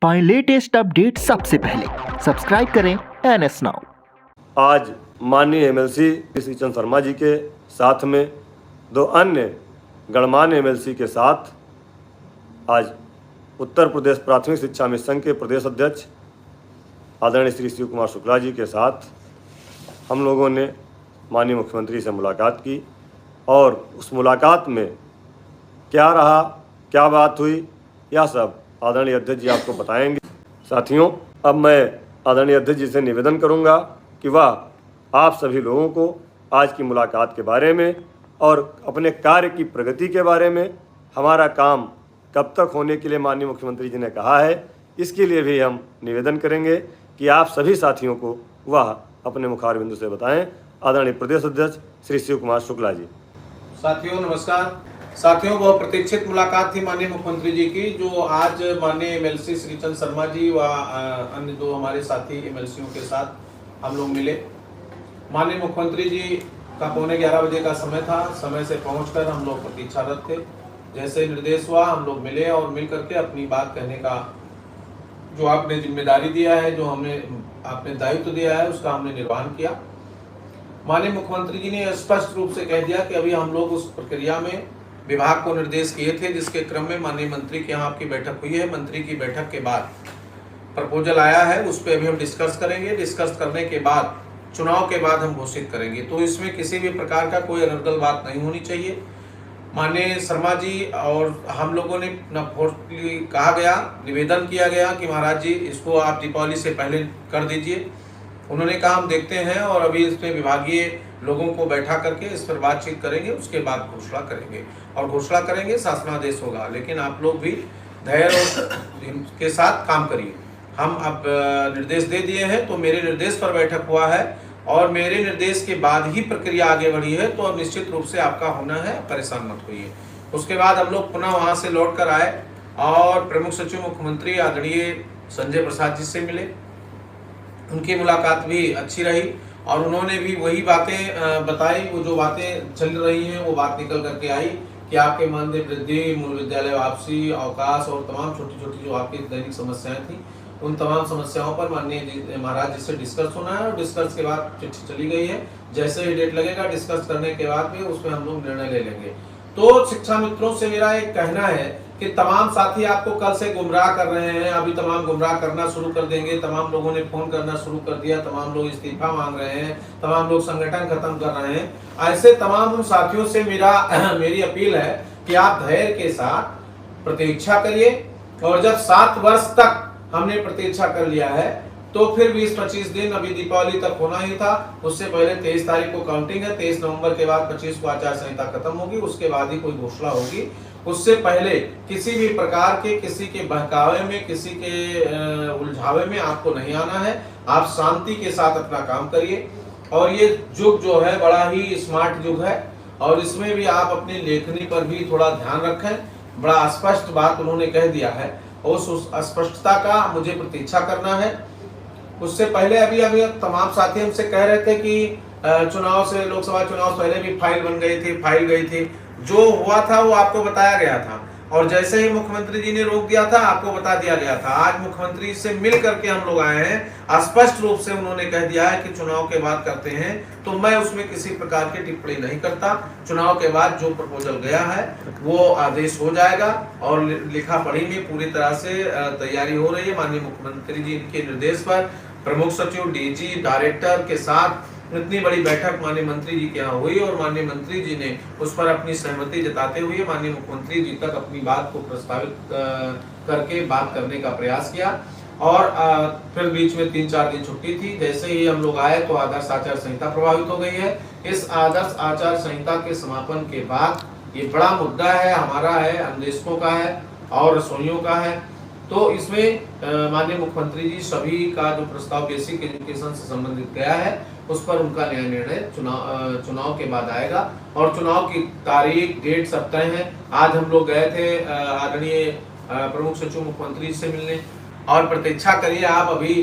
पाएं latest update सबसे पहले। सब्सक्राइब करें NS नाउ। आज माननीय MLC श्री चंद शर्मा जी के साथ में दो अन्य गणमान्य MLC के साथ आज उत्तर प्रदेश प्राथमिक शिक्षा मिशन के प्रदेश अध्यक्ष आदरणीय श्री शिव कुमार शुक्ला जी के साथ हम लोगों ने माननीय मुख्यमंत्री से मुलाकात की और उस मुलाकात में क्या रहा, क्या बात हुई, यह सब आदरणीय अध्यक्ष जी आपको बताएंगे। साथियों, अब मैं आदरणीय अध्यक्ष जी से निवेदन करूंगा कि वह आप सभी लोगों को आज की मुलाकात के बारे में और अपने कार्य की प्रगति के बारे में, हमारा काम कब तक होने के लिए माननीय मुख्यमंत्री जी ने कहा है, इसके लिए भी हम निवेदन करेंगे कि आप सभी साथियों को वह अपने मुखार बिंदु से बताएं। आदरणीय प्रदेश अध्यक्ष श्री शिव कुमार शुक्ला जी। साथियों नमस्कार। साथियों, बहुत प्रतीक्षित मुलाकात थी माननीय मुख्यमंत्री जी की, जो आज माननीय MLC श्री चंद शर्मा जी व अन्य दो हमारे साथी MLCओं के साथ हम लोग मिले। माननीय मुख्यमंत्री जी का 11:15 बजे का समय था। समय से पहुंचकर हम लोग प्रतीक्षारत थे। जैसे निर्देश हुआ हम लोग मिले और मिल करके अपनी बात कहने का जो आपने जिम्मेदारी दिया है, जो आपने दायित्व दिया है, उसका हमने निर्वहन किया। माननीय मुख्यमंत्री जी ने स्पष्ट रूप से कह दिया कि अभी हम लोग उस प्रक्रिया में विभाग को निर्देश किए थे, जिसके क्रम में माननीय मंत्री के यहाँ आपकी बैठक हुई है। मंत्री की बैठक के बाद प्रपोजल आया है, उस पर अभी हम डिस्कस करेंगे। डिस्कस करने के बाद चुनाव के बाद हम घोषित करेंगे। तो इसमें किसी भी प्रकार का कोई अनर्गल बात नहीं होनी चाहिए। माननीय शर्मा जी और हम लोगों ने कहा गया, निवेदन किया गया कि महाराज जी इसको आप दीपावली से पहले कर दीजिए। उन्होंने कहा हम देखते हैं और अभी इसमें विभागीय लोगों को बैठा करके इस पर बातचीत करेंगे, उसके बाद घोषणा करेंगे और घोषणा करेंगे, शासनादेश होगा। लेकिन आप लोग भी धैर्य के साथ काम करिए। हम अब निर्देश दे दिए हैं, तो मेरे निर्देश पर बैठक हुआ है और मेरे निर्देश के बाद ही प्रक्रिया आगे बढ़ी है, तो अब निश्चित रूप से आपका होना है, परेशान मत होइए। उसके बाद हम लोग पुनः वहाँ से लौट कर आए और प्रमुख सचिव मुख्यमंत्री आदरणीय संजय प्रसाद जी से मिले। उनकी मुलाकात भी अच्छी रही और उन्होंने भी वही बातें बताई। वो जो बातें चल रही हैं वो बात निकल करके आई कि आपके मानदेय वृद्धि, मूल विद्यालय वापसी, अवकाश और तमाम छोटी छोटी जो आपकी दैनिक समस्याएं थी, उन तमाम समस्याओं पर माननीय महाराज जी से डिस्कस होना है और डिस्कस के बाद चिट्ठी चली गई है। जैसे ही डेट लगेगा डिस्कस करने के बाद भी उसमें हम लोग निर्णय ले लेंगे। तो शिक्षा मित्रों से मेरा एक कहना है कि तमाम साथी आपको कल से गुमराह कर रहे हैं, अभी तमाम गुमराह करना शुरू कर देंगे। तमाम लोगों ने फोन करना शुरू कर दिया, तमाम लोग इस्तीफा मांग रहे हैं, तमाम लोग संगठन खत्म कर रहे हैं। ऐसे तमाम उन साथियों से मेरी अपील है कि आप धैर्य के साथ प्रतीक्षा करिए और जब 7 वर्ष तक हमने प्रतीक्षा कर लिया है तो फिर 20-25 दिन, अभी दीपावली तक होना ही था, उससे पहले 23 तारीख को काउंटिंग है। 23 नवंबर के बाद 25 को आचार संहिता खत्म होगी, उसके बाद ही कोई घोषणा होगी। उससे पहले किसी भी प्रकार के किसी के बहकावे में, किसी के उलझावे में आपको नहीं आना है। आप शांति के साथ अपना काम करिए और ये युग जो है बड़ा ही स्मार्ट युग है और इसमें भी आप अपनी लेखनी पर भी थोड़ा ध्यान रखें। बड़ा स्पष्ट बात उन्होंने कह दिया है, उस स्पष्टता का मुझे प्रतीक्षा करना है। उससे पहले अभी तमाम साथी हमसे कह रहे थे कि चुनाव से, लोकसभा चुनाव पहले भी फाइल बन गई थी, फाइल गई थी। जो हुआ था वो आपको बताया गया था और जैसे ही मुख्यमंत्री जी ने रोक दिया था आपको बता दिया गया था। आज मुख्यमंत्री से मिल करके हम लोग आए हैं, स्पष्ट रूप से उन्होंने कह दिया है कि चुनाव के बाद करते हैं, तो मैं उसमें किसी प्रकार की टिप्पणी नहीं करता। चुनाव के बाद जो प्रपोजल गया है वो आदेश हो जाएगा और लिखा पढ़ी में पूरी तरह से तैयारी हो रही है। माननीय मुख्यमंत्री जी के निर्देश पर प्रमुख सचिव, DG, डायरेक्टर के साथ इतनी बड़ी बैठक माननीय मंत्री जी के यहाँ हुई और माननीय मंत्री जी ने उस पर अपनी सहमति जताते हुए माननीय मुख्यमंत्री जी तक अपनी बात को प्रस्तावित करके बात करने का प्रयास किया। और फिर बीच में 3-4 दिन छुट्टी थी। जैसे ही हम लोग आए तो आदर्श आचार संहिता प्रभावित हो गई है। इस आदर्श आचार संहिता के समापन के बाद ये बड़ा मुद्दा है, हमारा है, अन्वेषकों का है और रसोइयों का है। तो इसमें माननीय मुख्यमंत्री जी सभी का जो प्रस्ताव बेसिक एजुकेशन से संबंधित गया है उस पर उनका निर्णय चुनाव के बाद आएगा और चुनाव की तारीख, डेट सब तय है। आज हम लोग गए थे आदरणीय प्रमुख सचिव मुख्यमंत्री से मिलने और प्रतीक्षा करिए आप अभी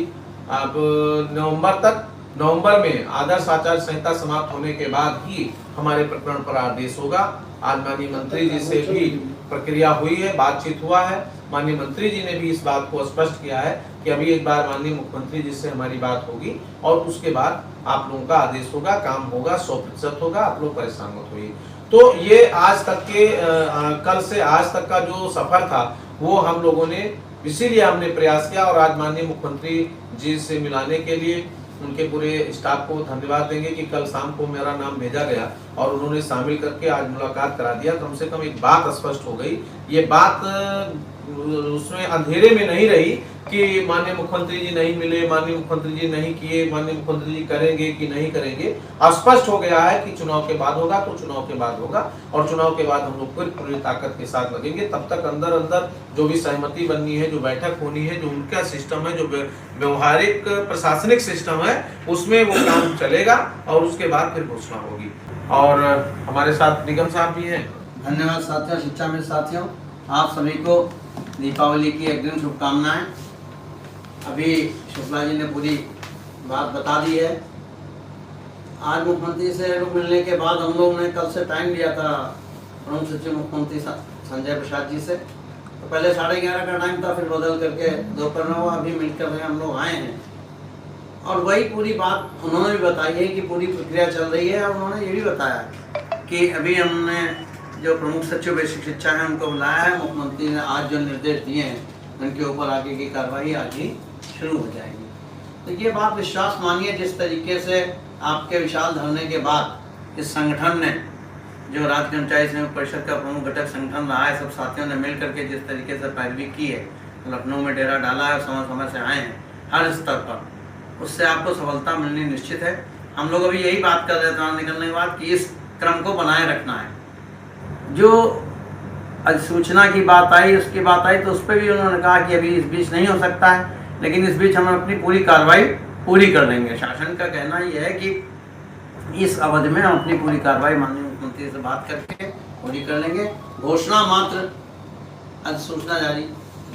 नवंबर में आदर्श आचार संहिता समाप्त होने के बाद ही हमारे प्रकरण पर आदेश होगा। आज माननीय मंत्री जी से भी प्रक्रिया हुई है, बातचीत हुआ है माननीय मंत्री जी ने भी इस बात को स्पष्ट किया है कि अभी एक बार माननीय मुख्यमंत्री जी से हमारी बात होगी और उसके बाद आप लोगों का आदेश होगा, काम होगा, 100% होगा, आप लोग परेशान मत होइए। तो ये आज तक के कल से आज तक का जो सफर था वो हम लोगों ने इसीलिए हमने प्रयास किया और आज माननीय मुख्यमंत्री जी से मिलाने के लिए उनके पूरे स्टाफ को धन्यवाद देंगे कि कल शाम को मेरा नाम भेजा गया और उन्होंने शामिल करके आज मुलाकात करा दिया। कम से कम एक बात स्पष्ट हो गई, ये बात उसमें अंधेरे में नहीं रही कि माननीय मुख्यमंत्री जी नहीं मिले, माननीय मुख्यमंत्री जी नहीं किए, माननीय मुख्यमंत्री जी करेंगे कि नहीं करेंगे। स्पष्ट हो गया है कि चुनाव के बाद होगा तो चुनाव के बाद होगा और चुनाव के बाद हम लोग पूरी ताकत के साथ लगेंगे। तब तक अंदर अंदर जो भी सहमति बननी है, जो बैठक होनी है, जो उनका सिस्टम है, जो व्यवहारिक प्रशासनिक सिस्टम है, उसमें वो काम चलेगा और उसके बाद फिर घोषणा होगी। और हमारे साथ निगम साहब भी हैं। धन्यवाद साथियों, शिक्षा में साथियों, आप सभी को दीपावली की अग्रिम शुभकामनाएं। अभी शुक्ला जी ने पूरी बात बता दी है। आज मुख्यमंत्री से मिलने के बाद हम लोगों ने कल से टाइम लिया था प्रमुख सचिव मुख्यमंत्री संजय प्रसाद जी से। तो पहले 11:30 का टाइम था, फिर बदल करके दोपहर में हुआ, अभी मिलकर हम लोग आए हैं और वही पूरी बात उन्होंने भी बताई है कि पूरी प्रक्रिया चल रही है। और उन्होंने ये भी बताया कि अभी हमने जो प्रमुख सचिव बेसिक शिक्षा है उनको बुलाया है। मुख्यमंत्री ने आज जो निर्देश दिए हैं उनके ऊपर आगे की कार्रवाई आज ही शुरू हो जाएगी। तो ये बात विश्वास मानिए, जिस तरीके से आपके विशाल धरने के बाद इस संगठन ने, जो राज्य कर्मचारी संयुक्त परिषद का प्रमुख घटक संगठन रहा है, सब साथियों ने मिल करके जिस तरीके से पैरवी की है, लखनऊ में डेरा डाला है और समय समय से आए हैं हर स्तर पर, उससे आपको सफलता मिलनी निश्चित है। हम लोग अभी यही बात कर रहे थे निकलने के बाद कि इस क्रम को बनाए रखना है। जो अधिसूचना की बात आई, उसकी बात आई, तो उस पर भी उन्होंने कहा कि अभी इस बीच नहीं हो सकता है, लेकिन इस बीच हम अपनी पूरी कार्रवाई पूरी कर लेंगे। शासन का कहना यह है कि इस अवधि में हम अपनी पूरी कार्रवाई माननीय मुख्यमंत्री से बात करके पूरी कर लेंगे। घोषणा मात्र अधिसूचना जारी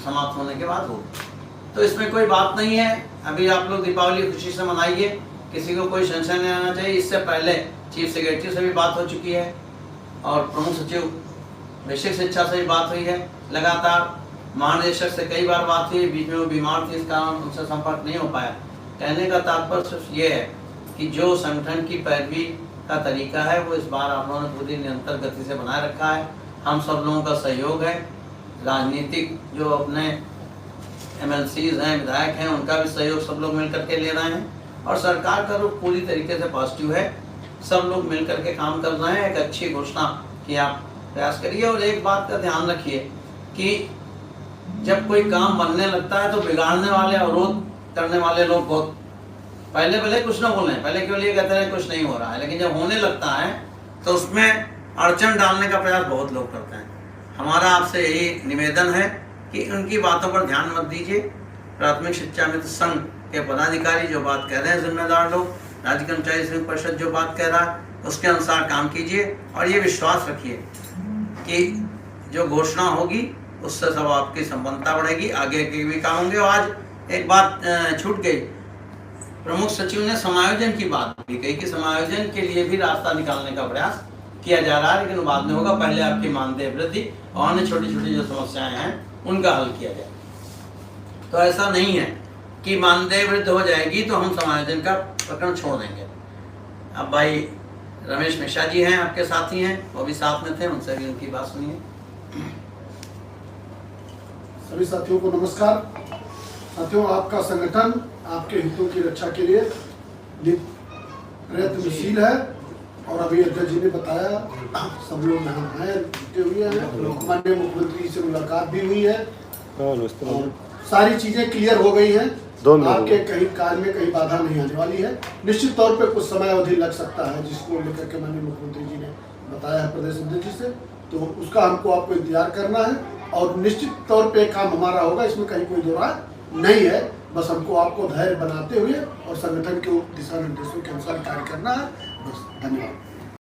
समाप्त होने के बाद होगी। तो इसमें कोई बात नहीं है। अभी आप लोग दीपावली खुशी से मनाइए, किसी को कोई संशय नहीं आना चाहिए। इससे पहले चीफ सेक्रेटरी से भी बात हो चुकी है और प्रमुख सचिव बेसिक शिक्षा से भी बात हुई है। लगातार महानिदेशक से कई बार बात हुई, बीच में वो बीमार थे, इस कारण उनसे संपर्क नहीं हो पाया। कहने का तात्पर्य सिर्फ ये है कि जो संगठन की पैरवी का तरीका है वो इस बार आप लोगों ने पूरी निरंतर गति से बनाए रखा है। हम सब लोगों का सहयोग है, राजनीतिक जो अपने MLCs हैं, विधायक हैं, उनका भी सहयोग सब लोग मिल करके ले रहे हैं और सरकार का रुख पूरी तरीके से पॉजिटिव है। सब लोग मिल करके काम कर रहे हैं। एक अच्छी घोषणा की आप प्रयास करिए और एक बात का ध्यान रखिए कि जब कोई काम बनने लगता है तो बिगाड़ने वाले, अवरोध करने वाले लोग बहुत पहले कुछ ना बोलें, पहले केवल ये कहते हैं कुछ नहीं हो रहा है, लेकिन जब होने लगता है तो उसमें अड़चन डालने का प्रयास बहुत लोग करते हैं। हमारा आपसे यही निवेदन है कि उनकी बातों पर ध्यान मत दीजिए। प्राथमिक शिक्षा मित्र संघ के पदाधिकारी जो बात कह रहे हैं, जिम्मेदार लोग, राज्य कर्मचारी संयुक्त परिषद जो बात कह रहा है, उसके अनुसार काम कीजिए और ये विश्वास रखिए कि जो घोषणा होगी उससे सब आपकी संपन्नता बढ़ेगी, आगे के भी काम होंगे। और आज एक बात छूट गई, प्रमुख सचिव ने समायोजन की बात भी कही कि समायोजन के लिए भी रास्ता निकालने का प्रयास किया जा रहा है, लेकिन बाद में होगा। पहले आपकी मानदेय वृद्धि और अन्य छोटी छोटी जो समस्याएं हैं उनका हल किया जाए। तो ऐसा नहीं है कि मानदेय वृद्धि हो जाएगी तो हम समायोजन का प्रकरण छोड़ देंगे। अब भाई रमेश मिश्रा जी हैं, आपके साथी हैं, वो भी साथ में थे, उनसे भी उनकी बात सुनिए। सभी साथियों को नमस्कार। साथियों, आपका संगठन आपके हितों की रक्षा के लिए प्रयत्नशील है और अभी अध्यक्ष जी ने बताया सब लोग यहाँ हैं, जुटे हुए हैं। माननीय मुख्यमंत्री से मुलाकात भी हुई है और सारी चीजें क्लियर हो गई हैं। आपके कहीं कार्य में कहीं बाधा नहीं आने वाली है। निश्चित तौर पे कुछ समय अवधि लग सकता है, जिसको लेकर के माननीय मुख्यमंत्री जी ने बताया है प्रदेश अध्यक्ष जी से, तो उसका आपको इंतजार करना है और निश्चित तौर पे काम हमारा होगा, इसमें कहीं कोई दो राय नहीं है। बस हमको आपको धैर्य बनाते हुए और संगठन के दिशा निर्देशों के अनुसार कार्य करना है। बस, धन्यवाद।